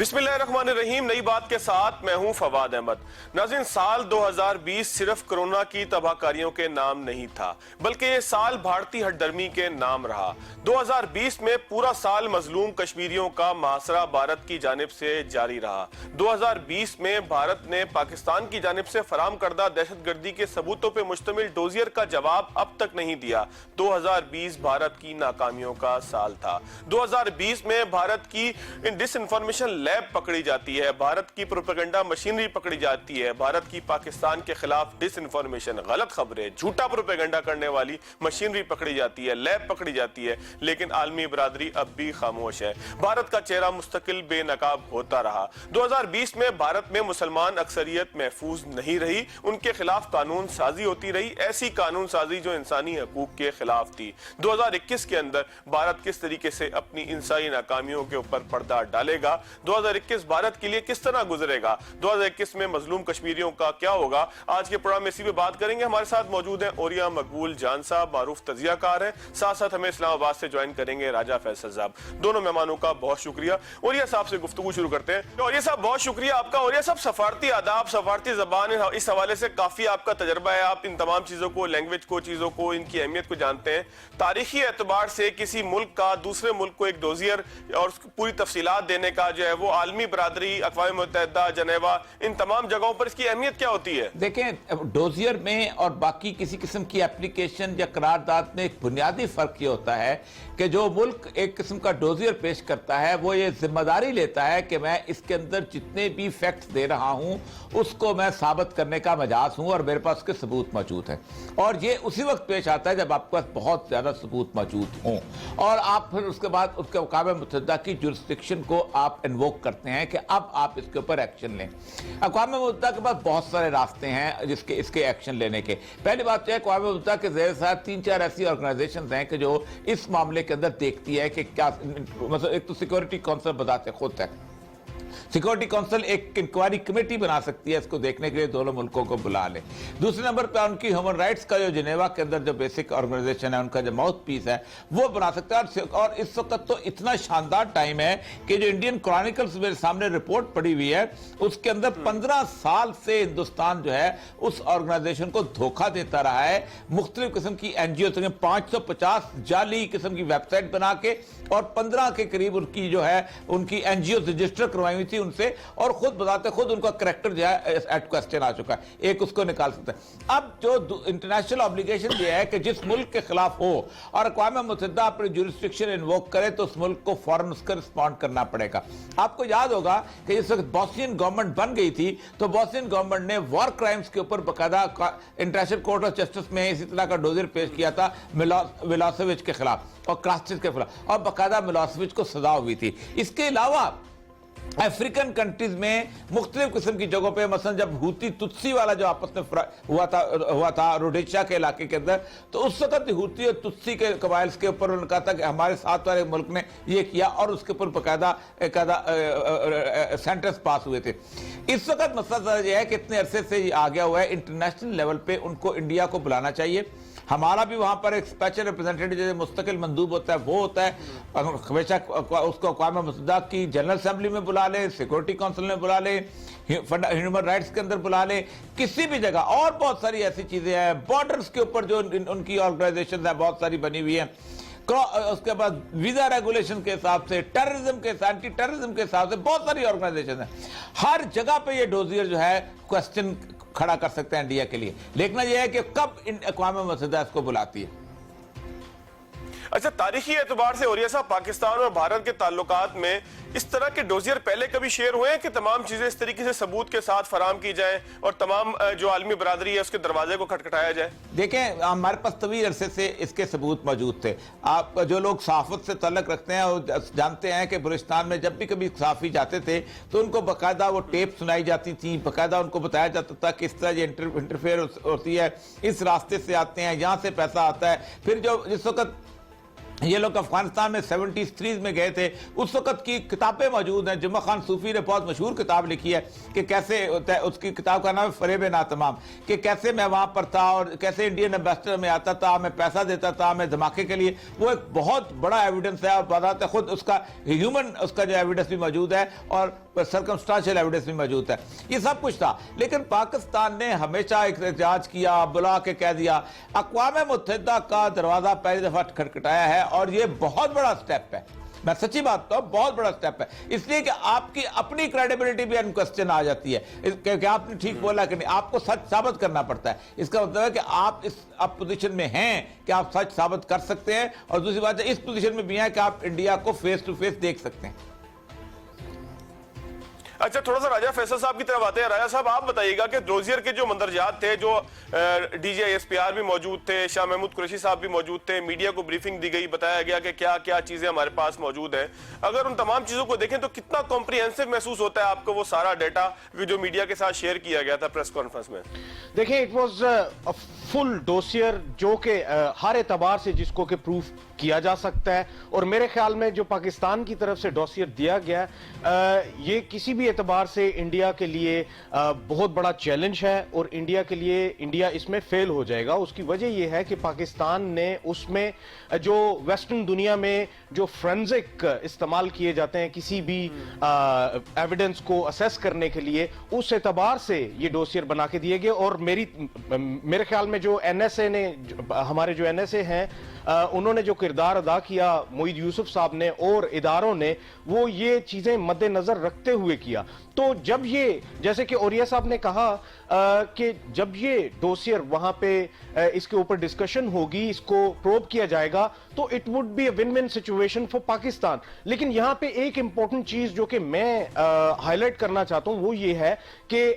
بسم اللہ الرحمن الرحیم، نئی بات کے ساتھ میں ہوں فواد احمد۔ ناظرین، سال 2020 صرف کرونا کی تباہ کاریوں کے نام نہیں تھا، بلکہ یہ سال بھارتی ہٹ درمی کے نام رہا۔ 2020 میں پورا سال مظلوم کشمیریوں کا محاصرہ بھارت کی جانب سے جاری رہا۔ 2020 میں بھارت نے پاکستان کی جانب سے فراہم کردہ دہشت گردی کے ثبوتوں پہ مشتمل ڈوزیر کا جواب اب تک نہیں دیا۔ 2020 بھارت کی ناکامیوں کا سال تھا۔ 2020 میں بھارت کی ڈس انفارمیشن لیب پکڑی جاتی ہے، بھارت کی پروپیگنڈا مشینری پکڑی جاتی ہے، بھارت کی پاکستان کے خلاف ڈس انفارمیشن، غلط خبریں، جھوٹا پروپیگنڈا کرنے والی مشینری پکڑی جاتی ہے، لیب پکڑی جاتی ہے، لیکن عالمی برادری اب بھی خاموش ہے۔ بھارت کا چہرہ مستقل بے نقاب ہوتا رہا۔ 2020 میں بھارت میں مسلمان اکثریت محفوظ نہیں رہی، ان کے خلاف قانون سازی ہوتی رہی، ایسی قانون سازی جو انسانی حقوق کے خلاف تھی۔ 2021 کے اندر بھارت کس طریقے سے اپنی انسانی ناکامیوں کے اوپر پردہ ڈالے گا، 2021 بھارت کے لیے کس طرح گزرے گا، 2021 میں مظلوم کشمیریوں کا کیا ہوگا، آج کے پروگرام میں اسی پہ بات کریں گے۔ ہمارے ساتھ موجود ہیں اوریا مقبول جان صاحب، معروف تجزیہ کار ہیں، ساتھ ساتھ ہمیں اسلام آباد سے جوائن کریں گے راجہ فیصل صاحب۔ دونوں مہمانوں کا بہت شکریہ۔ اوریا صاحب سے گفتگو شروع کرتے ہیں۔ اوریا صاحب بہت شکریہ آپ کا۔ اوریا صاحب، سفارتی آداب، سفارتی زبان، اس حوالے سے کافی آپ کا تجربہ ہے، آپ ان تمام چیزوں کو، لینگویج کو، چیزوں کو، ان کی اہمیت کو جانتے ہیں۔ تاریخی اعتبار سے کسی ملک کا دوسرے ملک کو ایک ڈوزیر اور اس کی پوری تفصیلات دینے کا جو ہے وہ عالمی برادری، اقوام متحدہ، جنیوا، ان تمام جگہوں پر اس کی اہمیت کیا ہوتی ہے؟ دیکھیں، ڈوزیر میں اور باقی کسی قسم کی اپلیکیشن یا قرارداد میں ایک بنیادی فرق یہ ہوتا ہے کہ جو ملک ایک قسم کا ڈوزیر پیش کرتا ہے وہ یہ ذمہ داری لیتا ہے کہ میں اس کے اندر جتنے بھی فیکٹس دے رہا ہوں اس کو میں ثابت کرنے کا مجاز ہوں اور میرے پاس اس کے ثبوت موجود ہیں، اور یہ اسی وقت پیش آتا ہے جب آپ کے پاس بہت زیادہ ثبوت موجود ہوں اور آپ پھر اس کے بعد اس کے اقوام متحدہ کی جورسڈکشن کو آپ انووک کرتے ہیں کہ اب آپ اس کے اوپر ایکشن لیں۔ اقوام متحدہ کے پاس بہت سارے راستے ہیں اس کے ایکشن لینے کے۔ پہلی بات یہ ہے اقوام متحدہ کے زیر ساتھ 3-4 ایسی آرگنائزیشنز ہیں کہ جو اس معاملے کے اندر دیکھتی ہے کہ کیا، مثلا ایک تو سیکورٹی کونسل بذات خود ہے، سیکورٹی کونسل ایک انکوائری کمیٹی بنا سکتی ہے اس کو دیکھنے کے لیے دونوں ملکوں کو بلا لے۔ دوسرے نمبر پہ ان کی ہیومن رائٹس کا جو جنیوا کے اندر جو بیسک آرگنائزیشن ہے، ان کا جو ماؤتھ پیس ہے وہ بنا سکتا ہے۔ اور اس وقت تو اتنا شاندار ٹائم ہے کہ جو انڈین کرونیکلز میرے سامنے رپورٹ پڑی ہوئی ہے اس کے اندر 15 سال سے ہندوستان جو ہے اس آرگنائزیشن کو دھوکہ دیتا رہا ہے، مختلف قسم کی این جی اوز، 550 جعلی قسم کی ویب سائٹ بنا کے، اور 15 کے قریب ان کی جو ہے ان کی این جی اوز رجسٹر کروائی ہوئی تھی ان سے، اور خود بذات خود ان کا کریکٹر جو ہے ایٹ کوسچن آ چکا ہے، ایک اس کو نکال سکتا ہے۔ اب جو انٹرنیشنل آبلیگیشن یہ ہے کہ جس ملک کے خلاف ہو اور اقوام متحدہ اپنی جورسڈکشن انووک کرے تو اس ملک کو فوراً اس کا رسپونڈ کرنا پڑے گا۔ آپ کو یاد ہوگا کہ جس وقت بوسنین گورنمنٹ بن گئی تھی تو بوسنین گورنمنٹ نے وار کرائمز کے اوپر باقاعدہ انٹرنیشنل کورٹ آف جسٹس میں اسی طرح کا ڈوزر پیش کیا تھا ملوسیوچ کے خلاف اور کراسچن کے خلاف، اور باقاعدہ ملوسیوچ کو سزا ہوئی تھی۔ اس کے علاوہ افریقن کنٹریز میں مختلف قسم کی جگہوں پہ، مثلا جب ہوتی تتسی والا جو آپس میں ہوا تھا روڈیشا کے علاقے کے اندر، تو اس وقت ہوتی اور تتسی کے قبائل کے اوپر انہوں نے کہا تھا کہ ہمارے ساتھ والے ملک نے یہ کیا، اور اس کے اوپر باقاعدہ سینٹنس پاس ہوئے تھے۔ اس وقت مسئلہ یہ ہے کہ اتنے عرصے سے یہ آ گیا ہوا ہے، انٹرنیشنل لیول پہ ان کو انڈیا کو بلانا چاہیے۔ ہمارا بھی وہاں پر ایک اسپیشل ریپرزینٹیٹو جو مستقل مندوب ہوتا ہے وہ ہوتا ہے، ہمیشہ اس کو اقوام متحدہ کی جنرل اسمبلی میں بلا لیں، سیکورٹی کونسل میں بلا لیں، ہیومن رائٹس کے اندر بلا لیں، کسی بھی جگہ۔ اور بہت ساری ایسی چیزیں ہیں، بارڈرز کے اوپر جو ان کی آرگنائزیشنز ہیں بہت ساری بنی ہوئی ہیں، اس کے بعد ویزا ریگولیشن کے حساب سے، ٹیررزم کے، اینٹی ٹیررزم کے حساب سے بہت ساری آرگنائزیشن ہیں۔ ہر جگہ پہ یہ ڈوزیر جو ہے کوسچن کھڑا کر سکتے ہیں انڈیا کے لیے، لیکن یہ ہے کہ کب اقوام متحدہ اس کو بلاتی ہے۔ اچھا، تاریخی اعتبار سے اوریا صاحب پاکستان اور بھارت کے تعلقات میں اس طرح کے ڈوزیر پہلے کبھی شیئر ہوئے ہیں کہ تمام چیزیں اس طریقے سے ثبوت کے ساتھ فراہم کی جائیں اور تمام جو عالمی برادری ہے اس کے دروازے کو کھٹکھٹایا جائے؟ دیکھیں، ہمارے پاس طویل عرصے سے اس کے ثبوت موجود تھے۔ آپ جو لوگ صحافت سے تعلق رکھتے ہیں وہ جانتے ہیں کہ بلوچستان میں جب بھی کبھی صحافی جاتے تھے تو ان کو باقاعدہ وہ ٹیپ سنائی جاتی تھیں، باقاعدہ ان کو بتایا جاتا تھا کہ اس طرح یہ انٹرفیئر ہوتی ہے، اس راستے سے آتے ہیں، یہاں سے پیسہ آتا ہے۔ پھر جو جس وقت یہ لوگ افغانستان میں 73 میں گئے تھے، اس وقت کی کتابیں موجود ہیں. جمعہ خان صوفی نے بہت مشہور کتاب لکھی ہے کہ کیسے اس کی کتاب کا نام ہے فریب ناتمام، کہ کیسے میں وہاں پر تھا اور کیسے انڈین ایمبیسڈر میں آتا تھا، میں پیسہ دیتا تھا میں دھماکے کے لیے. وہ ایک بہت بڑا ایویڈنس ہے اور بذات خود اس کا ہیومن اس کا جو ایویڈنس بھی موجود ہے اور سرکمسٹانشل ایویڈنس بھی موجود ہے. یہ سب کچھ تھا، لیکن پاکستان نے ہمیشہ احتجاج کیا، بلا کے کہہ دیا. اقوام متحدہ کا دروازہ پہلی دفعہ کھٹکھٹایا ہے اور یہ بہت بڑا سٹیپ ہے. میں سچی بات تو بہت بڑا سٹیپ ہے، اس لیے کہ آپ کی اپنی کریڈیبلٹی بھی ان کوسچن آ جاتی ہے کہ آپ نے ٹھیک بولا کہ نہیں. آپ کو سچ ثابت کرنا پڑتا ہے. اس کا مطلب ہے کہ آپ اس پوزیشن میں ہیں کہ آپ سچ ثابت کر سکتے ہیں، اور دوسری بات ہے اس پوزیشن میں بھی ہیں کہ آپ انڈیا کو فیس ٹو فیس دیکھ سکتے ہیں. اچھا، تھوڑا سا راجہ فیصل صاحب کی طرف آتے ہیں. راجہ صاحب آپ بتائیے گا کہ ڈوزیئر کے جو مندرجات تھے، جو D G S P R بھی موجود تھے، شاہ محمود قریشی صاحب بھی موجود تھے، میڈیا کو بریفنگ دی گئی، بتایا گیا کہ کیا کیا چیزیں ہمارے پاس موجود ہیں. اگر ان تمام چیزوں کو دیکھیں تو کتنا کمپریہنسو محسوس ہوتا ہے آپ کو وہ سارا ڈیٹا جو میڈیا کے ساتھ شیئر کیا گیا تھا پریس کانفرنس میں؟ دیکھیں، اٹ واز فل ڈوسیئر جو کہ ہر اعتبار سے جس کو کہ پروف کیا جا سکتا ہے. اور میرے خیال میں جو پاکستان کی طرف سے ڈوسیئر دیا گیا یہ کسی بھی اعتبار سے انڈیا کے لیے بہت بڑا چیلنج ہے، اور انڈیا اس میں فیل ہو جائے گا. اس کی وجہ یہ ہے کہ پاکستان نے اس میں جو ویسٹرن دنیا میں جو فرینزک استعمال کیے جاتے ہیں کسی بھی ایویڈنس کو اسیس کرنے کے لیے، اس اعتبار سے یہ ڈوسیئر بنا کے دیے گئے. اور میرے خیال میں جو این ایس اے نے، ہمارے جو این ایس اے ہیں، انہوں نے جو کردار ادا کیا معید یوسف صاحب نے اور اداروں نے، وہ یہ چیزیں مد نظر رکھتے ہوئے کیا. تو جب یہ، جیسے کہ اوریہ صاحب نے کہا کہ جب یہ ڈوسیئر وہاں پہ اس کے اوپر ڈسکشن ہوگی، اس کو پروب کیا جائے گا، تو it would be a win win situation for Pakistan. لیکن یہاں پہ ایک امپورٹنٹ چیز جو کہ میں ہائی لائٹ کرنا چاہتا ہوں وہ یہ ہے کہ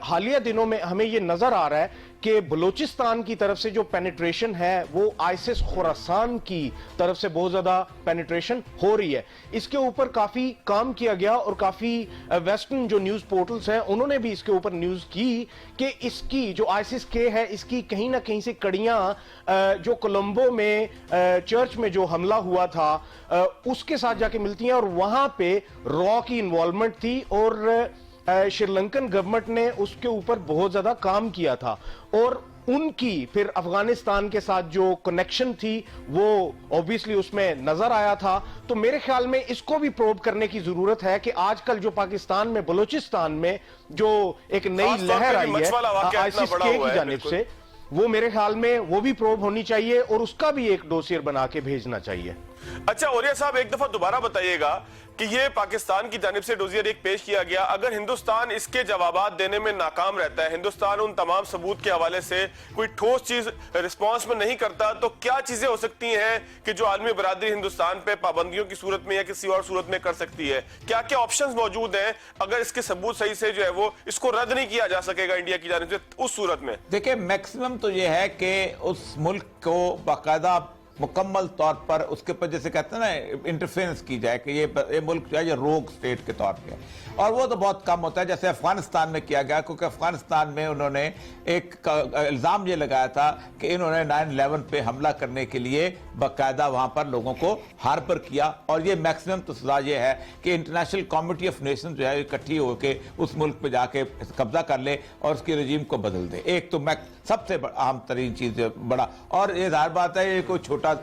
حالیہ دنوں میں ہمیں یہ نظر آ رہا ہے کہ بلوچستان کی طرف سے جو پینیٹریشن ہے وہ آئسس خراسان کی طرف سے بہت زیادہ پینیٹریشن ہو رہی ہے. اس کے اوپر کافی کام کیا گیا اور کافی ویسٹرن جو نیوز پورٹلز ہیں انہوں نے بھی اس کے اوپر نیوز کی کہ اس کی جو آئسس کے ہے اس کی کہیں نہ کہیں سے کڑیاں جو کولمبو میں چرچ میں جو حملہ ہوا تھا اس کے ساتھ جا کے ملتی ہیں، اور وہاں پہ را کی انوالومنٹ تھی اور شری لنکن گورنمنٹ نے اس کے اوپر بہت زیادہ کام کیا تھا. اور ان کی پھر افغانستان کے ساتھ جو کنیکشن تھی وہ اوبیسلی اس میں نظر آیا تھا. تو میرے خیال میں اس کو بھی پروب کرنے کی ضرورت ہے کہ آج کل جو پاکستان میں بلوچستان میں جو ایک نئی لہر آئی ہے آئسس کے کی جانب سے، وہ میرے خیال میں وہ بھی پروب ہونی چاہیے اور اس کا بھی ایک ڈوسیئر بنا کے بھیجنا چاہیے. اچھا اوریہ صاحب، ایک دفعہ دوبارہ بتائیے گا کہ یہ پاکستان کی جانب سے ڈوزیئر ایک پیش کیا گیا، اگر ہندوستان اس کے جوابات دینے میں ناکام رہتا ہے، ہندوستان ان تمام ثبوت کے حوالے سے کوئی ٹھوس چیز رسپانس میں نہیں کرتا، تو کیا چیزیں ہو سکتی ہیں کہ جو عالمی برادری ہندوستان پہ پابندیوں کی صورت میں یا کسی اور صورت میں کر سکتی ہے؟ کیا کیا آپشنز موجود ہیں اگر اس کے ثبوت صحیح سے جو ہے وہ اس کو رد نہیں کیا جا سکے گا انڈیا کی جانب سے اس صورت میں؟ دیکھیں، میکسیمم تو یہ ہے کہ اس ملک کو باقاعدہ مکمل طور پر اس کے پر جیسے کہتے ہیں نا انٹرفیرنس کی جائے کہ یہ ملک جو ہے یہ روگ سٹیٹ کے طور پہ ہے، اور وہ تو بہت کم ہوتا ہے جیسے افغانستان میں کیا گیا، کیونکہ افغانستان میں انہوں نے ایک الزام یہ لگایا تھا کہ انہوں نے 9/11 پہ حملہ کرنے کے لیے باقاعدہ وہاں پر لوگوں کو ہارپر کیا. اور یہ میکسیمم تو سزا یہ ہے کہ انٹرنیشنل کمیٹی آف نیشن جو ہے اکٹھی ہو کے اس ملک پہ جا کے قبضہ کر لے اور اس کی رجیم کو بدل دے. ایک تو سب سے اہم ترین چیز بڑا، اور یہ ظاہر بات ہے یہ کوئی چھوٹا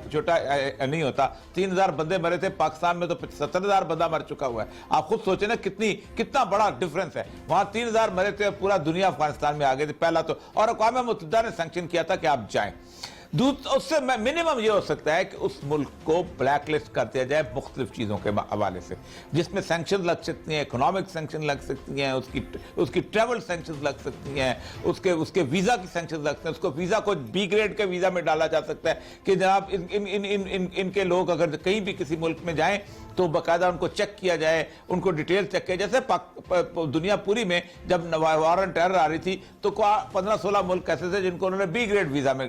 نہیں ہوتا. 3000 بندے مرے تھے، پاکستان میں تو 70,000 بندہ مر چکا ہوا ہے. آپ خود سوچیں نا کتنا بڑا ڈیفرنس ہے. وہاں 3000 مرے تھے، پورا دنیا افغانستان میں آگے تھی پہلا تو، اور اقوام متحدہ نے سینکشن کیا تھا کہ آپ جائیں. اس سے منیمم یہ ہو سکتا ہے کہ اس ملک کو بلیک لسٹ کر دیا جائے مختلف چیزوں کے حوالے سے، جس میں سینکشن لگ سکتی ہیں، اکنامک سینکشن لگ سکتی ہیں، اس کی ٹریول سینکشن لگ سکتی ہیں، اس کے ویزا کی سینکشن لگ سکتے ہیں. اس کو ویزا کو بی گریڈ کے ویزا میں ڈالا جا سکتا ہے کہ جناب ان کے لوگ اگر کہیں بھی کسی ملک میں جائیں تو باقاعدہ ان کو چیک کیا جائے، ان کو ڈیٹیل چیک کیا. جیسے دنیا پوری میں جب وار آن ٹیرر آ رہی تھی تو 15-16 ملک ایسے تھے جن کو انہوں نے بی گریڈ ویزا میں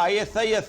ISIS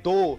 2,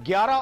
11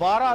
12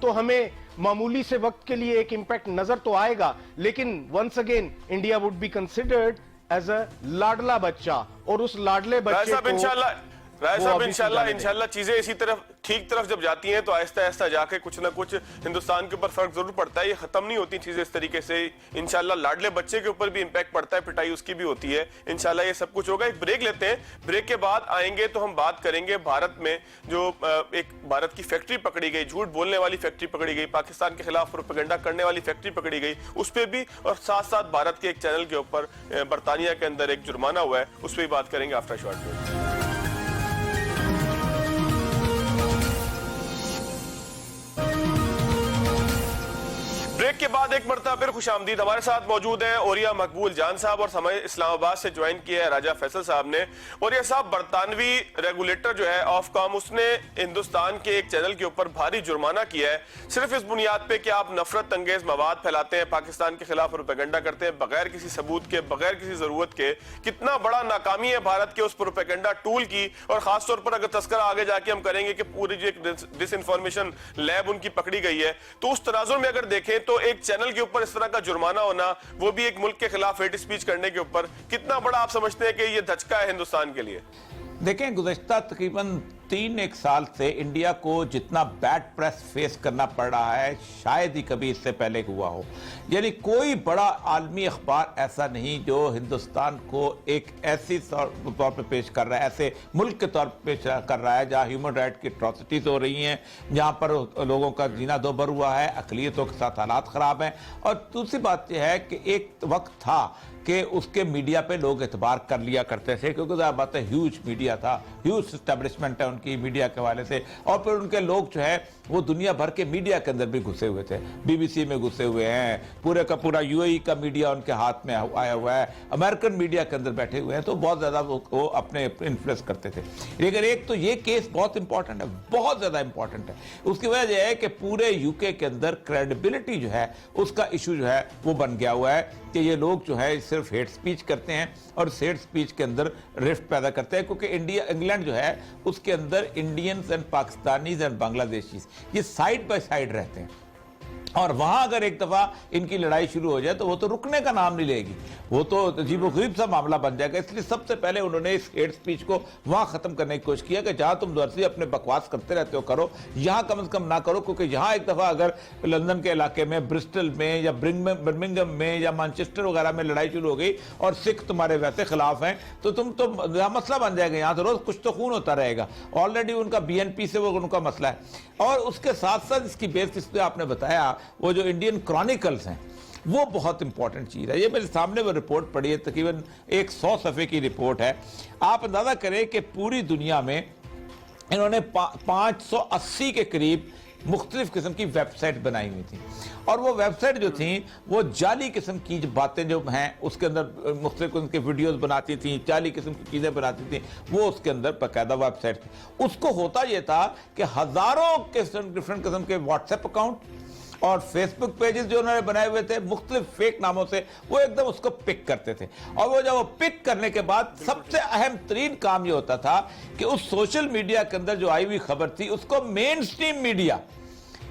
تو ہمیں معمولی سے وقت کے لیے ایک امپیکٹ نظر تو آئے گا, لیکن once again India would be considered as a لاڈلا بچہ, اور اس لاڈلے بچے کو رائے صاحب انشاءاللہ چیزیں اسی ٹھیک طرف جب جاتی ہیں تو آہستہ آہستہ جا کے کچھ نہ کچھ ہندوستان کے اوپر فرق ضرور پڑتا ہے. یہ ختم نہیں ہوتی چیزیں اس طریقے سے. انشاءاللہ لاڈلے بچے کے اوپر بھی امپیکٹ پڑتا ہے, پٹائی اس کی بھی ہوتی ہے. انشاءاللہ یہ سب کچھ ہوگا. ایک بریک لیتے ہیں, بریک کے بعد آئیں گے تو ہم بات کریں گے بھارت میں جو ایک بھارت کی فیکٹری پکڑی گئی, جھوٹ بولنے والی فیکٹری پکڑی گئی, پاکستان کے خلاف پروپیگنڈا کرنے والی فیکٹری پکڑی گئی, اس پہ بھی, اور ساتھ ساتھ بھارت کے ایک چینل کے اوپر برطانیہ کے اندر ایک جرمانہ ہوا ہے, اس پہ بھی بات کریں گے آفٹر شارٹ بریک. بریک کے بعد ایک مرتبہ پھر خوش آمدید. ہمارے ساتھ موجود ہیں اوریا مقبول جان صاحب, اور ہمیں اسلام آباد سے جوائن کیا ہے راجہ فیصل صاحب نے. اوریا صاحب, برطانوی ریگولیٹر جو ہے آف کام, اس نے ہندوستان کے ایک چینل کے اوپر بھاری جرمانہ کیا ہے, صرف اس بنیاد پہ کہ آپ نفرت انگیز مواد پھیلاتے ہیں, پاکستان کے خلاف پروپیگنڈا کرتے ہیں بغیر کسی ثبوت کے, بغیر کسی ضرورت کے. کتنا بڑا ناکامی ہے بھارت کے اس پروپیگنڈا ٹول کی, اور خاص طور پر اگر تذکرہ آگے جا کے ہم کریں گے کہ پوری جو ایک ڈس انفارمیشن لیب ان کی پکڑی گئی ہے, تو اس تناظر میں اگر دیکھیں تو ایک چینل کے اوپر اس طرح کا جرمانہ ہونا, وہ بھی ایک ملک کے خلاف ہیٹ اسپیچ کرنے کے اوپر, کتنا بڑا آپ سمجھتے ہیں کہ یہ دھچکا ہے ہندوستان کے لیے؟ دیکھیں, گزشتہ تقریباً 3 سال سے انڈیا کو جتنا بیڈ پریس فیس کرنا پڑ رہا ہے شاید ہی کبھی اس سے پہلے ہوا ہو. یعنی کوئی بڑا عالمی اخبار ایسا نہیں جو ہندوستان کو ایک ایسی طور پہ پیش کر رہا ہے, ایسے ملک کے طور پہ پیش کر رہا ہے جہاں ہیومن رائٹ کی اٹراسٹیز ہو رہی ہیں, جہاں پر لوگوں کا جینا دوبر ہوا ہے, اقلیتوں کے ساتھ حالات خراب ہیں. اور دوسری بات یہ ہے کہ ایک وقت تھا کہ اس کے میڈیا پہ لوگ اعتبار کر لیا کرتے تھے, کیونکہ ظاہر بات ہے ہیوج میڈیا تھا, ہیوج اسٹیبلشمنٹ ہے ان کی میڈیا کے حوالے سے, اور پھر ان کے لوگ جو ہے وہ دنیا بھر کے میڈیا کے اندر بھی گھسے ہوئے تھے, بی بی سی میں گھسے ہوئے ہیں, پورے کا پورا یو اے ای کا میڈیا ان کے ہاتھ میں آیا ہوا ہے, امریکن میڈیا کے اندر بیٹھے ہوئے ہیں, تو بہت زیادہ وہ اپنے انفلوئنس کرتے تھے. لیکن ایک تو یہ کیس بہت امپورٹنٹ ہے, بہت زیادہ امپورٹنٹ ہے. اس کی وجہ یہ ہے کہ پورے یو کے اندر کریڈیبلٹی جو ہے اس کا ایشو جو ہے وہ بن گیا ہوا ہے کہ یہ لوگ جو ہے صرف ہیٹ سپیچ کرتے ہیں, اور اس ہیٹ سپیچ کے اندر رفٹ پیدا کرتے ہیں, کیونکہ انگلینڈ جو ہے اس کے اندر انڈینز اینڈ پاکستانیز اینڈ بنگلہ دیشیز یہ سائیڈ بائی سائیڈ رہتے ہیں, اور وہاں اگر ایک دفعہ ان کی لڑائی شروع ہو جائے تو وہ تو رکنے کا نام نہیں لے گی, وہ تو عجیب و غریب سا معاملہ بن جائے گا. اس لیے سب سے پہلے انہوں نے اس ہیٹ سپیچ کو وہاں ختم کرنے کی کوشش کیا کہ جہاں تم درسی اپنے بکواس کرتے رہتے ہو کرو, یہاں کم از کم نہ کرو, کیونکہ یہاں ایک دفعہ اگر لندن کے علاقے میں, برسٹل میں یا برمنگم میں یا مانچسٹر وغیرہ میں لڑائی شروع ہو گئی اور سکھ تمہارے ویسے خلاف ہیں, تو تم تو مسئلہ بن جائے گا, یہاں تو روز کچھ تو خون ہوتا رہے گا. آلریڈی ان کا بی این پی سے وہ ان کا مسئلہ ہے. اور اس کے ساتھ ساتھ اس کی بیس اس پہ آپ نے بتایا وہ جو انڈین کرونیکلز ہیں وہ بہت امپورٹنٹ چیز ہے. یہ میرے سامنے وہ رپورٹ پڑھی ہے, تقریباً 100 صفحے کی رپورٹ ہے. آپ اندازہ کریں کہ پوری دنیا میں انہوں نے 580 کے قریب مختلف قسم کی ویب سائٹ بنائی ہوئی تھی, اور وہ ویب سائٹ جو تھیں وہ جعلی قسم کی باتیں جو ہیں اس کے اندر مختلف قسم کے ویڈیوز بناتی تھیں, جعلی قسم کی چیزیں بناتی تھیں, وہ اس کے اندر باقاعدہ ویب سائٹ تھی. اس کو ہوتا یہ تھا کہ ہزاروں ڈفرنٹ قسم کے واٹس ایپ اکاؤنٹ اور فیس بک پیجز جو انہوں نے بنائے ہوئے تھے مختلف فیک ناموں سے, وہ ایک دم اس کو پک کرتے تھے. اور وہ جب وہ پک کرنے کے بعد سب سے اہم ترین کام یہ ہوتا تھا کہ اس سوشل میڈیا کے اندر جو آئی ہوئی خبر تھی اس کو مین سٹریم میڈیا,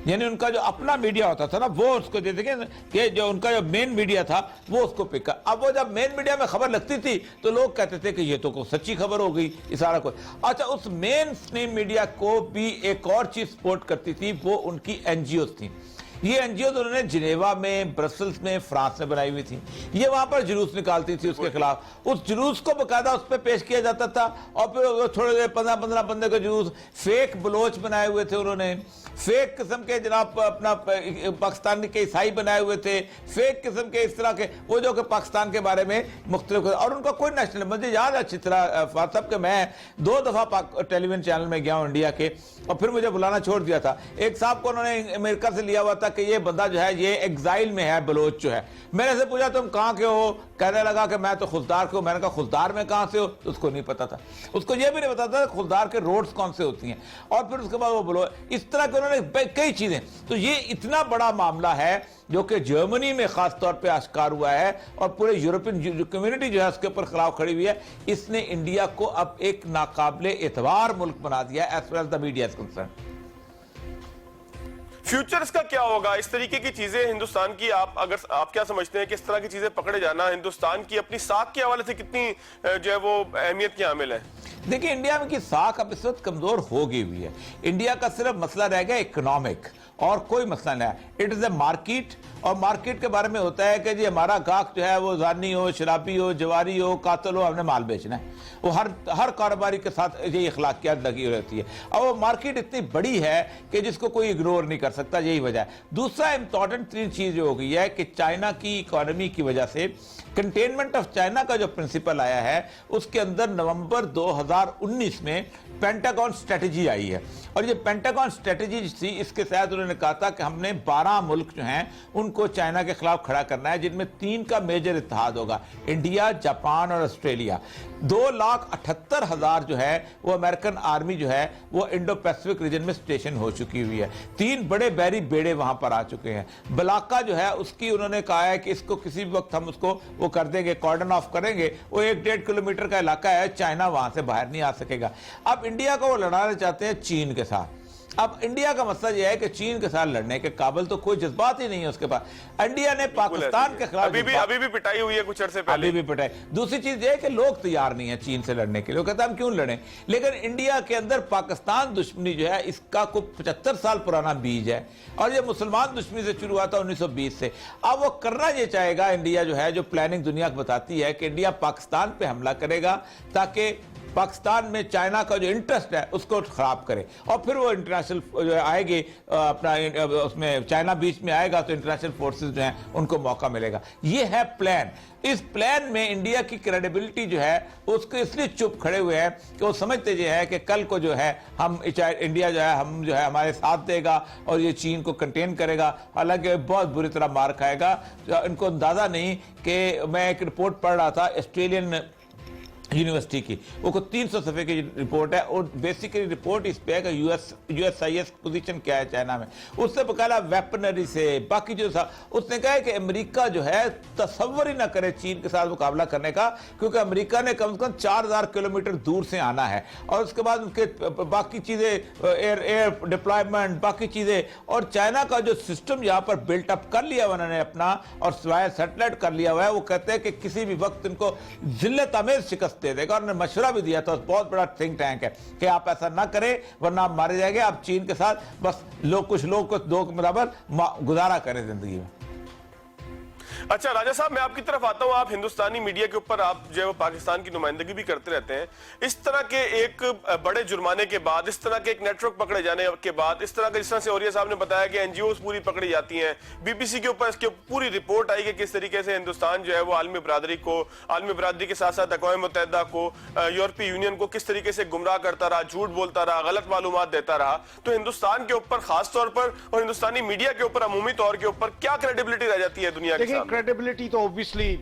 یعنی ان کا جو اپنا میڈیا ہوتا تھا نا, وہ اس کو دیتے کہ جو ان کا جو مین میڈیا تھا وہ اس کو پک کر. اب وہ جب مین میڈیا میں خبر لگتی تھی تو لوگ کہتے تھے کہ یہ تو سچی خبر ہو گئی, یہ سارا کچھ. اچھا, اس مین سٹریم میڈیا کو بھی ایک اور چیز سپورٹ کرتی تھی, وہ ان کی این جی اوز تھیں. یہ این جی اوز انہوں نے جنیوا میں, برسلز میں, فرانس میں بنائی ہوئی تھی. یہ وہاں پر جلوس نکالتی تھی اس کے خلاف. اس جلوس کو باقاعدہ اس پہ پیش کیا جاتا تھا, اور پھر تھوڑے دیر 15 بندے کا جلوس, فیک بلوچ بنائے ہوئے تھے انہوں نے, فیک قسم کے جناب اپنا پاکستان کے عیسائی بنائے ہوئے تھے, فیک قسم کے اس طرح کے وہ جو کہ پاکستان کے بارے میں مختلف, اور ان کا کوئی نیشنل. مجھے یاد ہے اچھی طرح فاضل صاحب کہ میں 2 دفعہ ٹیلی ویژن چینل میں گیا ہوں انڈیا کے, اور پھر مجھے بلانا چھوڑ دیا تھا. ایک صاحب کو انہوں نے امریکہ سے لیا ہوا تھا کہ یہ بندہ جو ہے یہ ایگزائل میں ہے, بلوچ جو ہے. میں نے سے پوچھا تم کہاں کے ہو, کہنے لگا کہ میں تو خلدار کے ہوں. میں نے کہا خلدار میں کہاں سے ہو, تو اس کو نہیں پتا تھا. اس کو یہ بھی نہیں پتا تھا خلدار کے روڈز کون سے ہوتی ہیں, اور پھر اس کے بعد وہ بلوچ, اس طرح کے انہوں نے کئی چیزیں. تو یہ اتنا بڑا معاملہ ہے جو کہ جرمنی میں خاص طور پہ آشکار ہوا ہے, اور پورے یورپین کمیونٹی جو ہے اس کے اوپر خلاف کھڑی ہوئی ہے. اس نے انڈیا کو اب ایک ناقابل اعتبار ملک بنا دیا ہے as far as the media is concern. Future اس کا کیا ہوگا؟ اس طریقے کی چیزیں ہندوستان کی آپ کیا سمجھتے ہیں کہ اس طرح کی چیزیں پکڑے جانا ہندوستان کی اپنی ساکھ کے حوالے سے کتنی جو ہے وہ اہمیت کی حامل ہے؟ دیکھیں انڈیا میں کی ساکھ اب اس وقت کمزور ہو گئی ہوئی ہے. انڈیا کا صرف مسئلہ رہ گیا اکنامک اور کوئی مسئلہ نہیں ہے. اٹ از اے مارکیٹ, اور مارکیٹ کے بارے میں ہوتا ہے کہ جی ہمارا گاہک جو ہے وہ زانی ہو, شرابی ہو, جواری ہو, قاتل ہو, ہم نے مال بیچنا ہے. وہ ہر کاروباری کے ساتھ یہ اخلاقیات لگی رہتی ہے. اور وہ مارکیٹ اتنی بڑی ہے کہ جس کو کوئی اگنور نہیں کر سکتا, یہی وجہ ہے. دوسرا امپورٹنٹ ترین چیز جو ہو گئی ہے کہ چائنا کی اکانومی کی وجہ سے کنٹینمنٹ آف چائنا کا جو پرنسپل آیا ہے اس کے اندر نومبر 2019 میں پینٹاگون سٹریٹجی آئی ہے. اور یہ پینٹاگون سٹریٹجی تھی, اس کے تحت انہوں نے کہا تھا کہ ہم نے 12 ملک جو ہیں ان کو چائنا کے خلاف کھڑا کرنا ہے, جن میں 3 کا میجر اتحاد ہوگا, انڈیا, جاپان اور آسٹریلیا. 2,78,000 جو ہے وہ امریکن آرمی جو ہے وہ انڈو پیسفک ریجن میں سٹیشن ہو چکی ہوئی ہے. 3 بڑے بحری بیڑے وہاں پر آ چکے ہیں. بلاکا جو ہے اس کی انہوں نے کہا ہے کہ اس کو کسی بھی وقت ہم اس کو وہ کر دیں گے, کارڈن آف کریں گے. وہ 1.5 کلومیٹر کا علاقہ ہے, چائنا وہاں سے باہر نہیں آ سکے گا. اب انڈیا کو وہ لڑانا چاہتے ہیں چین کے ساتھ. اب انڈیا کا مسئلہ یہ ہے کہ چین کے ساتھ لڑنے کے قابل تو کوئی جذبات ہی نہیں ہے اس کے پاس. انڈیا نے پاکستان کے خلاف ابھی بھی پٹائی ہوئی ہے کچھ عرصے پہلے, ابھی بھی پٹائی. دوسری چیز یہ ہے کہ لوگ تیار نہیں ہیں چین سے لڑنے کے لیے, وہ کہتے ہیں ہم کیوں لڑیں. لیکن انڈیا کے اندر پاکستان دشمنی جو ہے اس کا کوئی 75 سال پرانا بیج ہے, اور یہ مسلمان دشمنی سے شروع ہوا تھا 1920 سے. اب وہ کرنا یہ چاہے گا انڈیا جو ہے, جو پلاننگ دنیا کو بتاتی ہے کہ انڈیا پاکستان پہ حملہ کرے گا تاکہ پاکستان میں چائنا کا جو انٹرسٹ ہے اس کو خراب کرے, اور پھر وہ انٹرنیشنل آئے گی اپنا اس میں چائنا بیچ میں آئے گا تو انٹرنیشنل فورسز جو ہیں ان کو موقع ملے گا. یہ ہے پلان. اس پلان میں انڈیا کی کریڈیبلٹی جو ہے اس کو اس لیے چپ کھڑے ہوئے ہیں کہ وہ سمجھتے یہ ہے کہ کل کو جو ہے انڈیا جو ہے ہم جو ہے ہمارے ساتھ دے گا اور یہ چین کو کنٹین کرے گا. حالانکہ بہت بری طرح مار کھائے گا. ان کو اندازہ نہیں کہ میں ایک رپورٹ پڑھ رہا تھا آسٹریلین یونیورسٹی کی, وہ کو 300 صفحے کی رپورٹ ہے, اور بیسیکلی رپورٹ اس پہ ہے کہ U S I S position کیا ہے چائنا میں. اس سے بقالا ویپنری سے باقی جو تھا, اس نے کہا ہے کہ امریکہ جو ہے تصور ہی نہ کرے چین کے ساتھ مقابلہ کرنے کا, کیونکہ امریکہ نے کم از کم 4000 کلومیٹر دور سے آنا ہے, اور اس کے بعد ان کے باقی چیزیں ایئر ڈپلائمنٹ باقی چیزیں, اور چائنا کا جو سسٹم یہاں پر بلٹ اپ کر لیا انہوں نے اپنا, اور سوائے سیٹلائٹ کر لیا ہوا ہے. وہ کہتے ہیں کہ کسی بھی وقت ان کو ذلت آمیز شکست دے دے گا. اور انہوں نے مشورہ بھی دیا تھا, بہت بڑا تھنک ٹینک ہے, کہ آپ ایسا نہ کریں ورنہ آپ مارے جائیں گے. آپ چین کے ساتھ بس کچھ لوگ کو دو کے برابر گزارا کریں زندگی میں. اچھا راجہ صاحب, میں آپ کی طرف آتا ہوں. آپ ہندوستانی میڈیا کے اوپر آپ جو ہے وہ پاکستان کی نمائندگی بھی کرتے رہتے ہیں. اس طرح کے ایک بڑے جرمانے کے بعد, اس طرح کے ایک نیٹ ورک پکڑے جانے کے بعد, اس طرح کا جس طرح سے اوریہ صاحب نے بتایا کہ NGOs پوری پکڑی جاتی ہیں, BBC کے اوپر اس کی پوری رپورٹ آئی کہ کس طریقے سے ہندوستان جو ہے وہ عالمی برادری کے ساتھ ساتھ اقوام متحدہ کو, یورپی یونین کو کس طریقے سے گمراہ کرتا رہا, جھوٹ بولتا رہا, غلط معلومات دیتا رہا. تو ہندوستان کے اوپر خاص طور پر اور ہندوستانی میڈیا کے اوپر عمومی طور کے اوپر کیا کریڈیبلٹی رہ جاتی ہے دنیا کے سامنے؟ کریڈیبلٹی تو obviously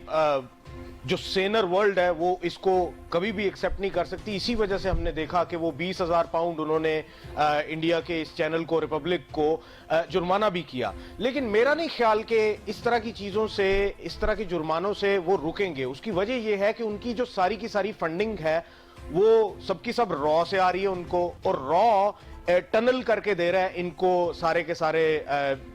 جو سینر ورلڈ ہے وہ اس کو کبھی بھی ایکسپٹ نہیں کر سکتی. اسی وجہ سے ہم نے دیکھا کہ وہ 20,000 پاؤنڈ انہوں نے انڈیا کے اس چینل کو, ریپبلک کو جرمانہ بھی کیا. لیکن میرا نہیں خیال کہ اس طرح کی چیزوں سے, اس طرح کے جرمانوں سے وہ رکیں گے. اس کی وجہ یہ ہے کہ ان کی جو ساری کی ساری فنڈنگ ہے وہ سب کی سب را سے آ رہی ہے ان کو, اور را ٹنل کر کے دے رہا ہے ان کو. سارے کے سارے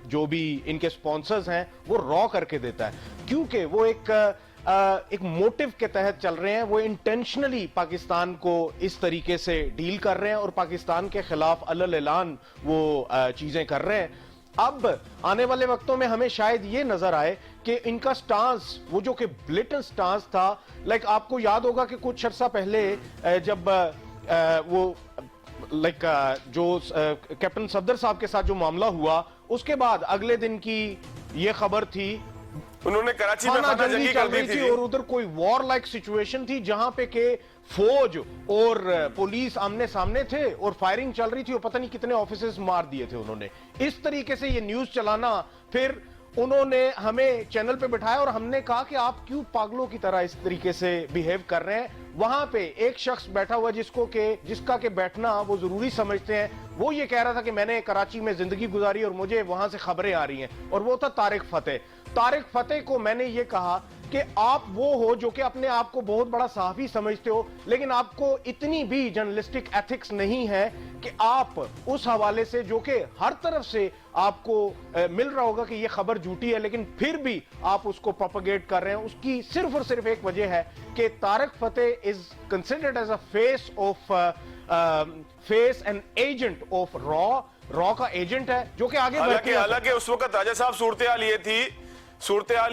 جو بھی ان کے سپانسرز ہیں وہ را کر کے دیتا ہے, کیونکہ وہ ایک موٹیو کے تحت چل رہے ہیں. وہ انٹینشنلی پاکستان کو اس طریقے سے ڈیل کر رہے ہیں اور پاکستان کے خلاف علل اعلان وہ چیزیں کر رہے ہیں. اب آنے والے وقتوں میں ہمیں شاید یہ نظر آئے کہ ان کا سٹانس, وہ جو کہ بلیٹن سٹانس تھا, لائک آپ کو یاد ہوگا کہ کچھ عرصہ پہلے جب وہ جو کیپٹن صفدر صاحب کے ساتھ جو معاملہ ہوا, اس کے بعد اگلے دن کی یہ خبر تھی انہوں نے کراچی میں خانہ جنگی کر دی تھی, اور ادھر کوئی وار لائک سچویشن تھی جہاں پہ کہ فوج اور پولیس آمنے سامنے تھے اور فائرنگ چل رہی تھی, اور پتہ نہیں کتنے آفیسرز مار دیے تھے انہوں نے. اس طریقے سے یہ نیوز چلانا, پھر انہوں نے ہمیں چینل پہ بٹھایا اور ہم نے کہا کہ آپ کیوں پاگلوں کی طرح اس طریقے سے بیہیو کر رہے ہیں. وہاں پہ ایک شخص بیٹھا ہوا جس کا کہ بیٹھنا وہ ضروری سمجھتے ہیں, وہ یہ کہہ رہا تھا کہ میں نے کراچی میں زندگی گزاری اور مجھے وہاں سے خبریں آ رہی ہیں, اور وہ تھا طارق فتح. طارق فتح کو میں نے یہ کہا کہ آپ وہ ہو جو کہ اپنے آپ کو بہت بڑا صحافی سمجھتے ہو لیکن آپ کو اتنی بھی جرنلسٹک ایتھکس نہیں ہے کہ آپ اس حوالے سے جو کہ ہر طرف سے آپ کو مل رہا ہوگا کہ یہ خبر جھوٹی ہے لیکن پھر بھی آپ اس کو پروپیگیٹ کر رہے ہیں. اس کی صرف اور صرف ایک وجہ ہے کہ Tariq Fatah is considered as a face and agent of را کا ایجنٹ ہے جو کہ آگے حالانکہ اس وقت راجہ صاحب صورتحال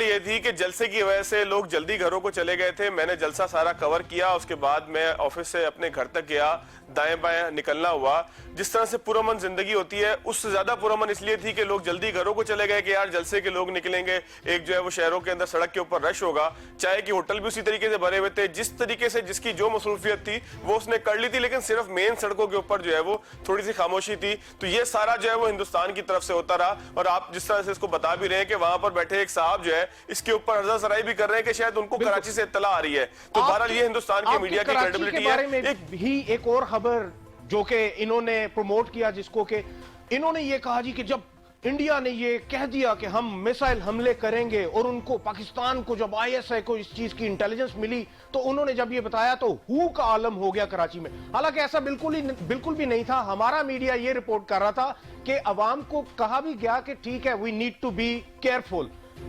یہ تھی کہ جلسے کی وجہ سے لوگ جلدی گھروں کو چلے گئے تھے. میں نے جلسہ سارا کور کیا, اس کے بعد میں آفس سے اپنے گھر تک گیا, دائیں بائیں نکلنا ہوا. جس طرح سے پرامن زندگی ہوتی ہے اس سے زیادہ پرامن اس لیے تھی کہ لوگ جلدی گھروں کو چلے گئے کہ یار جلسے کے لوگ نکلیں گے, ایک جو ہے وہ شہروں کے اندر سڑک کے اوپر رش ہوگا. چائے کی ہوٹل بھی اسی طریقے سے بھرے ہوئے تھے, جس طریقے سے جس کی جو مصروفیت تھی وہ اس نے کر لی تھی, لیکن صرف مین سڑکوں کے اوپر جو ہے وہ تھوڑی سی خاموشی تھی. تو یہ سارا جو ہے وہ ہندوستان کی طرف سے ہوتا رہا. اور آپ جس طرح سے اس کو بتا بھی رہے ہیں کہ وہاں پر بیٹھے ایک صاحب جو ہے اس کے اوپر عرضہ سرائی بھی کر رہے ہیں کہ شاید ان کو کراچی سے اطلاع آ رہی ہے. تو بہرحال یہ ہندوستان کے میڈیا کی کریڈیبلٹی ہے. ایک اور خبر جو کہ انہوں نے پروموٹ کیا جس کو کہ انہوں نے یہ کہا جی کہ جب انڈیا نے یہ کہہ دیا کہ ہم میسائل حملے کریں گے اور ان کو پاکستان کو جب آئی ایس آئی کو اس چیز کی انٹیلیجنس ملی تو انہوں نے جب یہ بتایا تو ہو کا عالم ہو گیا کراچی میں. حالانکہ ایسا بالکل بھی نہیں تھا. ہمارا میڈیا یہ رپورٹ کر رہا تھا کہ عوام کو کہا بھی گیا کہ ٹھیک ہے we need to be careful,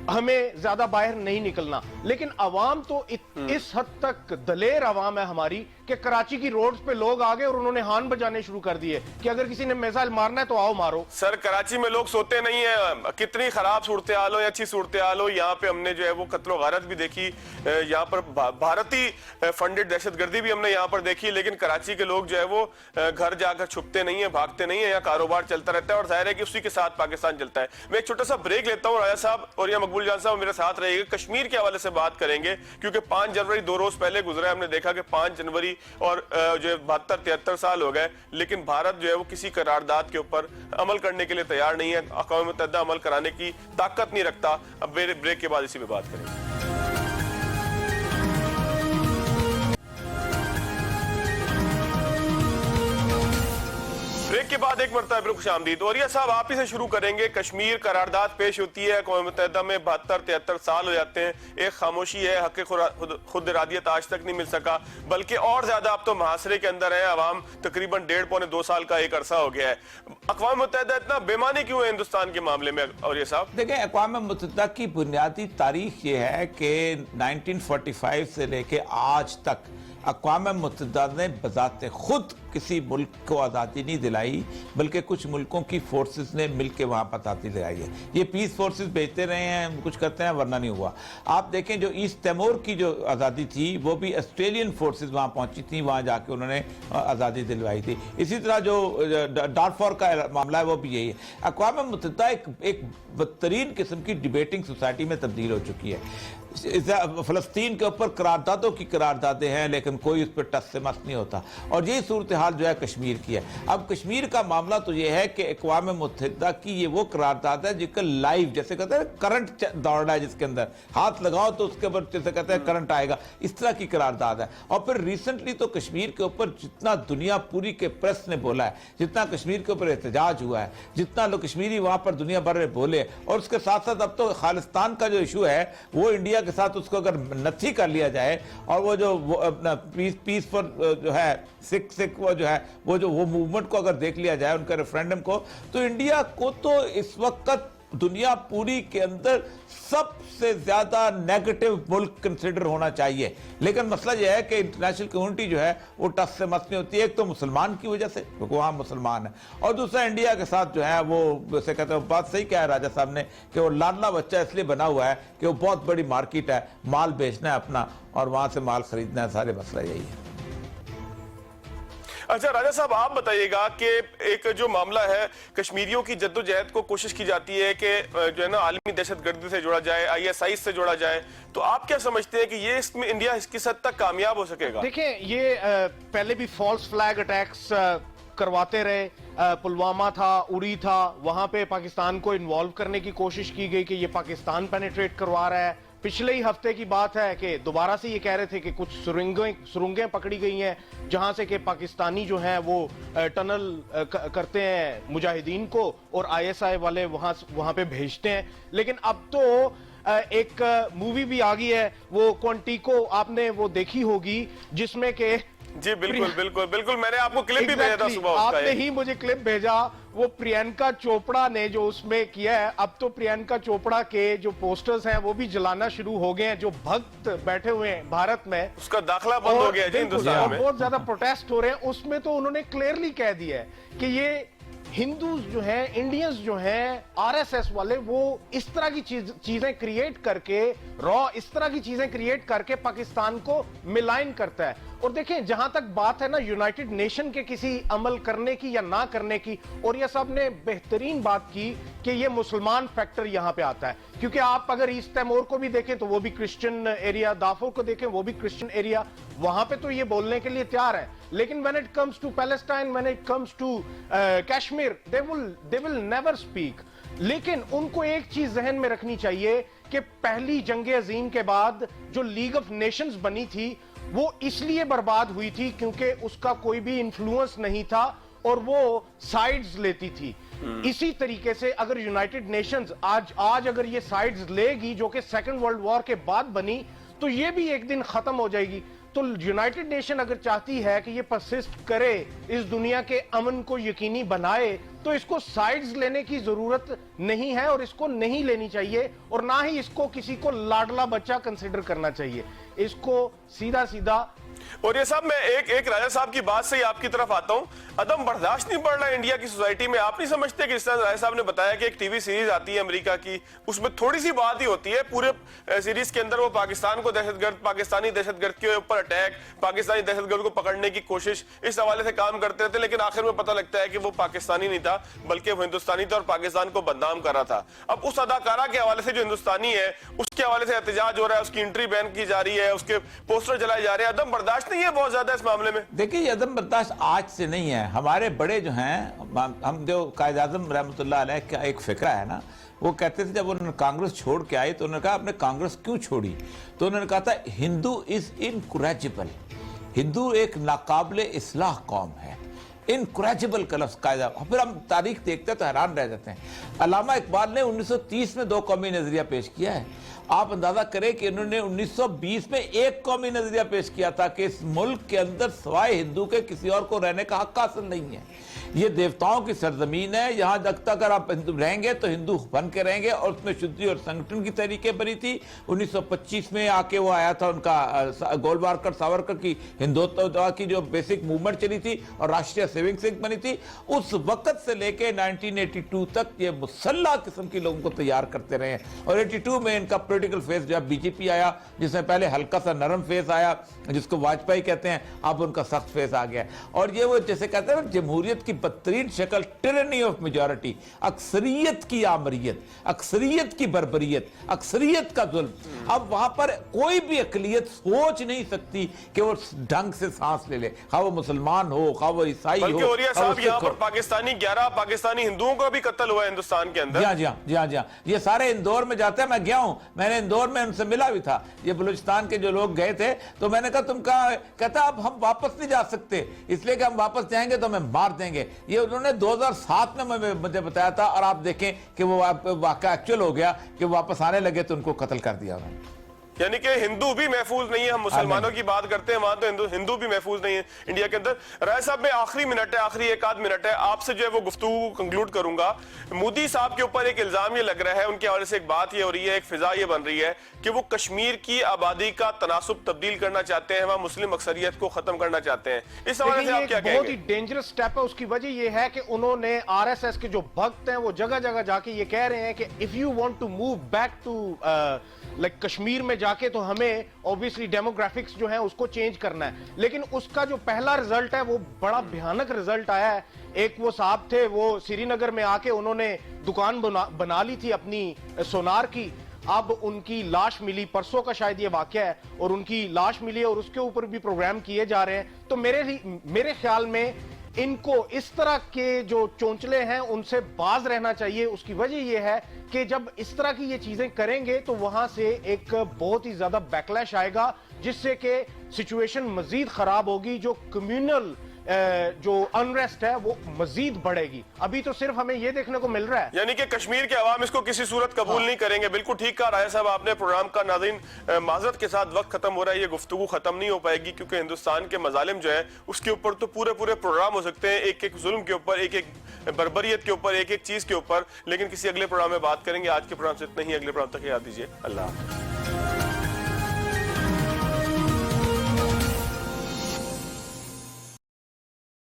ہمیں زیادہ باہر نہیں نکلنا. لیکن عوام تو اس حد تک دلیر عوام ہے ہماری کہ کراچی کی روڈز پہ لوگ آگے اور انہوں نے ہارن بجانے شروع کر دیے کہ اگر کسی نے میزائل مارنا ہے تو آؤ مارو. سر کراچی میں لوگ سوتے نہیں ہیں, کتنی خراب صورتحال ہو یا اچھی صورتحال ہو. یہاں پہ ہم نے جو ہے وہ قتل و غارت بھی دیکھی, یہاں پر بھارتی فنڈڈ دہشت گردی بھی ہم نے یہاں پر دیکھی, لیکن کراچی کے لوگ جو ہے وہ گھر جا کر چھپتے نہیں ہیں, بھاگتے نہیں ہیں, یا کاروبار چلتا رہتا ہے اور ظاہر ہے کہ اسی کے ساتھ پاکستان چلتا ہے. میں ایک چھوٹا سا بریک لیتا ہوں, راجہ صاحب اور یا مقبول جان صاحب میرے ساتھ رہے گا. کشمیر کے حوالے سے بات کریں گے کیونکہ 5 جنوری 2 روز پہلے گزرا, ہم نے دیکھا کہ 5 جنوری اور جو 72-73 سال ہو گئے, لیکن بھارت جو ہے وہ کسی قرارداد کے اوپر عمل کرنے کے لیے تیار نہیں ہے, اقوام متحدہ عمل کرانے کی طاقت نہیں رکھتا. اب بریک کے بعد اسی پہ بات کریں گے. بریک کے بعد ایک مرتبہ پھر خوش آمدید. اوریا صاحب آپ ہی سے شروع کریں گے. کشمیر قرارداد پیش ہوتی ہے, اقوام متحدہ میں 72-73 سال ہو جاتے ہیں, ایک خاموشی ہے, حق خود ارادیت آج تک نہیں مل سکا, بلکہ اور زیادہ اب تو محاصرے کے اندر ہے عوام. تقریباً 1.5-2 سال کا ایک عرصہ ہو گیا ہے. اقوام متحدہ اتنا بےمانی کیوں ہے ہندوستان کے معاملے میں اوریا صاحب؟ دیکھیں اقوام متحدہ کی بنیادی تاریخ یہ ہے کہ 1945 سے لے کے آج تک اقوام متحدہ نے بذات خود کسی ملک کو آزادی نہیں دلائی, بلکہ کچھ ملکوں کی فورسز نے مل کے وہاں پر آزادی دلائی ہے. یہ پیس فورسز بھیجتے رہے ہیں, کچھ کرتے ہیں, ورنہ نہیں ہوا. آپ دیکھیں جو ایسٹ تیمور کی جو آزادی تھی وہ بھی آسٹریلین فورسز وہاں پہنچی تھیں, وہاں جا کے انہوں نے آزادی دلوائی تھی. اسی طرح جو ڈارفور کا معاملہ ہے وہ بھی یہی ہے. اقوام متحدہ ایک بدترین قسم کی ڈیبیٹنگ سوسائٹی میں تبدیل ہو چکی ہے. فلسطین کے اوپر قراردادوں کی قراردادیں ہیں لیکن کوئی اس پر ٹس سے مس نہیں ہوتا, اور یہی صورتحال جو ہے کشمیر کی ہے. اب کشمیر کا معاملہ تو یہ ہے کہ اقوام متحدہ کی یہ وہ قرارداد ہے جس کا لائیو جیسے کہتے ہیں کرنٹ دوڑ رہا ہے, جس کے اندر ہاتھ لگاؤ تو اس کے اوپر جیسے کہتے ہیں کرنٹ آئے گا, اس طرح کی قرارداد ہے. اور پھر ریسنٹلی تو کشمیر کے اوپر جتنا دنیا پوری کے پریس نے بولا ہے, جتنا کشمیر کے اوپر احتجاج ہوا ہے, جتنا لوگ کشمیری وہاں پر دنیا بھر میں بولے, اور اس کے ساتھ ساتھ اب تو خالستان کا جو ایشو ہے وہ انڈیا کے ساتھ اس کو اگر نتھی کر لیا جائے, اور وہ جو اپنا پیس پر جو ہے سکھ وہ جو ہے وہ موومنٹ کو اگر دیکھ لیا جائے, ان کا ریفرینڈم کو, تو انڈیا کو تو اس وقت دنیا پوری کے اندر سب سے زیادہ نیگیٹو ملک کنسیڈر ہونا چاہیے. لیکن مسئلہ یہ ہے کہ انٹرنیشنل کمیونٹی جو ہے وہ ٹس سے مس نہیں ہوتی ہے. ایک تو مسلمان کی وجہ سے کیونکہ وہاں مسلمان ہے, اور دوسرا انڈیا کے ساتھ جو ہے وہ جیسے کہتے ہیں, بات صحیح کہا ہے راجہ صاحب نے کہ وہ لاڈلا بچہ اس لیے بنا ہوا ہے کہ وہ بہت بڑی مارکیٹ ہے, مال بیچنا ہے اپنا اور وہاں سے مال خریدنا ہے. سارے مسئلہ یہی ہے. اچھا راجہ صاحب آپ بتائیے گا کہ ایک جو معاملہ ہے کشمیریوں کی جدوجہد کو کوشش کی جاتی ہے کہ جو ہے نا عالمی دہشت گردی سے جوڑا جائے, آئی ایس آئی سے جوڑا جائے, تو آپ کیا سمجھتے ہیں کہ یہ اس میں انڈیا اس کس حد تک کامیاب ہو سکے گا؟ دیکھیں یہ پہلے بھی فالس فلیگ اٹیکس کرواتے رہے, پلوامہ تھا, اری تھا, وہاں پہ پاکستان کو انوالو کرنے کی کوشش کی گئی کہ یہ پاکستان پینیٹریٹ کروا رہا ہے. پچھلے ہی ہفتے کی بات ہے کہ دوبارہ سے یہ کہہ رہے تھے کہ کچھ سرنگیں پکڑی گئی ہیں جہاں سے کہ پاکستانی جو ہیں وہ ٹنل کرتے ہیں مجاہدین کو اور آئی ایس آئی والے وہاں پہ بھیجتے ہیں. لیکن اب تو ایک مووی بھی آ گئی ہے وہ کوانٹیکو, آپ نے وہ دیکھی ہوگی, جس میں کہ جی بالکل بالکل بالکل, میں نے آپ کو کلپ بھی بھیجا تھا صبح اس کا. آپ نے ہی مجھے کلپ بھیجا, وہ پرینکا چوپڑا نے جو اس میں کیا ہے. اب تو پرینکا چوپڑا کے جو پوسٹرز ہیں وہ بھی جلانا شروع ہو گئے ہیں, جو بھکت بیٹھے ہوئے ہیں بھارت میں, اس کا داخلہ بند ہو گیا جی ہندوستان میں. بہت زیادہ پروٹیسٹ ہو رہے ہیں. اس میں تو انہوں نے کلیئرلی کہہ دیا ہے کہ یہ ہندوز جو ہیں, انڈینز جو ہیں, آر ایس ایس والے, وہ اس طرح کی چیزیں کریٹ کر کے, اس طرح کی چیزیں کریٹ کر کے پاکستان کو ملائن کرتا ہے. اور دیکھیں جہاں تک بات ہے نا یونائٹڈ نیشن کے کسی عمل کرنے کی یا نہ کرنے کی, اور یہ صاحب نے بہترین بات کی کہ یہ مسلمان فیکٹر یہاں پہ آتا ہے, کیونکہ آپ اگر ایسٹ تیمور کو بھی دیکھیں تو وہ بھی کرسچن ایریا, دارفور کو دیکھیں وہ بھی کرسچن ایریا, وہاں پہ تو یہ بولنے کے لیے تیار ہے. لیکن when it comes to Palestine, when it comes to Kashmir, they will never speak. لیکن ان کو ایک چیز ذہن میں رکھنی چاہیے کہ پہلی جنگ عظیم کے بعد جو لیگ آف نیشنز بنی تھی وہ اس لیے برباد ہوئی تھی کیونکہ اس کا کوئی بھی انفلوئنس نہیں تھا اور وہ سائیڈز لیتی تھی. اسی طریقے سے اگر یونائٹڈ نیشنز آج اگر یہ سائیڈز لے گی جو کہ سیکنڈ ورلڈ وار کے بعد بنی, تو یہ بھی ایک دن ختم ہو جائے گی. تو یونائٹڈ نیشن اگر چاہتی ہے کہ یہ پرسسٹ کرے, اس دنیا کے امن کو یقینی بنائے, تو اس کو سائیڈز لینے کی ضرورت نہیں ہے اور اس کو نہیں لینی چاہیے, اور نہ ہی اس کو کسی کو لاڈلا بچہ کنسیڈر کرنا چاہیے. اس کو سیدھا سیدھا. اور یہ صاحب میں ایک راجہ صاحب کی بات سے ہی آپ کی طرف آتا ہوں. عدم برداشت نہیں پڑ رہا ہے انڈیا کی سوسائٹی میں. آپ نہیں سمجھتے کہ اس طرح راجہ صاحب نے بتایا کہ ایک ٹی وی سیریز آتی ہے امریکہ کی, اس میں تھوڑی سی بات ہی ہوتی ہے, پورے سیریز کے اندر وہ پاکستان کو دہشت گرد, پاکستانی دہشت گرد کے اوپر اٹیک, پاکستانی دہشت گرد کو پکڑنے کی کوشش, اس حوالے سے کام کرتے رہتے, لیکن آخر میں پتہ لگتا ہے کہ وہ پاکستانی نہیں تھا بلکہ وہ ہندوستانی تھا اور پاکستان کو بدنام کر رہا تھا. اب اس اداکارہ کے حوالے سے جو ہندوستانی ہے اس کے حوالے سے احتجاج ہو رہا ہے, اس کی انٹری بین کی جا رہی ہے, اس کے پوسٹر جلائے جا رہے ہیں. عدم برداشت نہیں ہے بہت زیادہ اس معاملے میں؟ دیکھیں یہ عدم برداشت آج سے نہیں ہے. ہمارے بڑے جو ہیں, ہم جو قائد اعظم رحمۃ اللہ علیہ کا ایک فقرہ ہے نا, وہ کہتے تھے جب انہوں نے کانگریس چھوڑ کے آئی تو انہوں نے کہا آپ نے کانگریس کیوں چھوڑی, تو انہوں نے کہا تھا ہندو از انکوریجبل, ہندو ایک ناقابل اصلاح قوم ہے. انکوریجبل کا لفظ قاعدہ. پھر ہم تاریخ دیکھتے تو حیران رہ جاتے ہیں. علامہ اقبال نے 1930 میں 2 قومی نظریہ پیش کیا ہے. آپ اندازہ کریں کہ انہوں نے 1920 میں 1 قومی نظریہ پیش کیا تھا کہ اس ملک کے اندر سوائے ہندو کے کسی اور کو رہنے کا حق حاصل نہیں ہے. یہ دیوتاؤں کی سرزمین ہے, یہاں تک اگر آپ ہندو رہیں گے تو ہندو بن کے رہیں گے. اور اس میں شدھی اور سنگٹن کی تحریکیں بنی تھی. 1925 میں آ کے وہ آیا تھا ان کا گولوارکر ساورکر کی ہندوتوا کی جو بیسک موومنٹ چلی تھی اور راشٹریہ سیونگ سنگھ بنی تھی. اس وقت سے لے کے 1982 تک یہ مسلح قسم کی لوگوں کو تیار کرتے رہے ہیں. اور 82 میں ان کا پولیٹیکل فیس جب بی جے پی آیا, جس میں پہلے ہلکا سا نرم فیس آیا جس کو واجپئی کہتے ہیں, اب ان کا سخت فیس آ گیا. اور یہ وہ جیسے کہتے ہیں جمہوریت کی بدترین شکل, ٹرنی آف میجورٹی, اکثریت کی آمریت, اکثریت کی بربریت, اکثریت کا ظلم. اب وہاں پر کوئی بھی اقلیت سوچ نہیں سکتی کہ وہ ڈھنگ سے سانس لے لے, خواہ وہ مسلمان ہو, خواہ وہ عیسائی ہو. بلکہ اوریہ صاحب یہاں پر پاکستانی 11 پاکستانی ہندوؤں کا بھی قتل ہوا ہے ہندوستان کے اندر. جی ہاں, یہ سارے اندور میں جاتے ہیں. میں گیا ہوں, میں نے اندور میں ان سے ملا بھی تھا. یہ بلوچستان کے جو لوگ گئے تھے تو میں نے کہا تم کہاں, کہتا اب ہم واپس نہیں جا سکتے اس لیے کہ ہم واپس جائیں گے تو ہمیں مار دیں گے. یہ انہوں نے 2007 میں مجھے بتایا تھا, اور آپ دیکھیں کہ وہ واقعہ ایکچوئل ہو گیا کہ واپس آنے لگے تو ان کو قتل کر دیا انہوں نے. یعنی کہ ہندو بھی محفوظ نہیں ہے. ہم مسلمانوں کی بات کرتے ہیں, وہاں تو ہندو بھی محفوظ نہیں ہے انڈیا کے اندر. رائے صاحب میں آخری منٹ ہے, آخری 1 منٹ ہے, آپ سے جو ہے وہ گفتگو کنکلوڈ کروں گا. مودی صاحب کے اوپر ایک الزام یہ لگ رہا ہے, ان کے حوالے سے ایک بات یہ ہو رہی ہے, ایک فضا یہ بن رہی ہے کہ وہ کشمیر کی آبادی کا تناسب تبدیل کرنا چاہتے ہیں, وہاں مسلم اکثریت کو ختم کرنا چاہتے ہیں. اس حوالے سے آپ کیا کہیں گے؟ بہت ہی ڈینجرس سٹیپ ہے. اس کی وجہ یہ ہے کہ انہوں نے آر ایس ایس کے جو بھکت ہیں وہ جگہ جگہ جا کے یہ کہہ رہے ہیں کہ if you want to move back to like Kashmir میں جا کے تو ہمیں obviously ڈیموگرافکس جو ہیں اس کو چینج کرنا ہے. لیکن اس کا جو پہلا رزلٹ ہے وہ بڑا بھیانک رزلٹ آیا ہے. ایک وہ صاحب تھے, وہ سری نگر میں آ کے انہوں نے دکان بنا لی تھی اپنی سونار کی. اب ان کی لاش ملی, پرسوں کا شاید یہ واقعہ ہے, اور ان کی لاش ملی اور اس کے اوپر بھی پروگرام کیے جا رہے ہیں. تو میرے خیال میں ان کو اس طرح کے جو چونچلے ہیں ان سے باز رہنا چاہیے. اس کی وجہ یہ ہے کہ جب اس طرح کی یہ چیزیں کریں گے تو وہاں سے ایک بہت ہی زیادہ بیکلیش آئے گا, جس سے کہ سچویشن مزید خراب ہوگی. جو کمیونل جو انریسٹ ہے وہ مزید بڑھے گی. ابھی تو صرف ہمیں یہ دیکھنے کو مل رہا ہے یعنی کہ کشمیر کے عوام اس کو کسی صورت قبول نہیں کریں گے. بالکل ٹھیک کہا راجہ صاحب آپ نے پروگرام کا. ناظرین معذرت کے ساتھ وقت ختم ہو رہا ہے, یہ گفتگو ختم نہیں ہو پائے گی کیونکہ ہندوستان کے مظالم جو ہے اس کے اوپر تو پورے پروگرام ہو سکتے ہیں, ایک ایک ظلم کے اوپر, ایک ایک بربریت کے اوپر, ایک ایک چیز کے اوپر, لیکن کسی اگلے پروگرام میں بات کریں گے. آج کے پروگرام سے اتنا ہی, اگلے پروگرام تک یاد دیجیے. اللہ حافظ.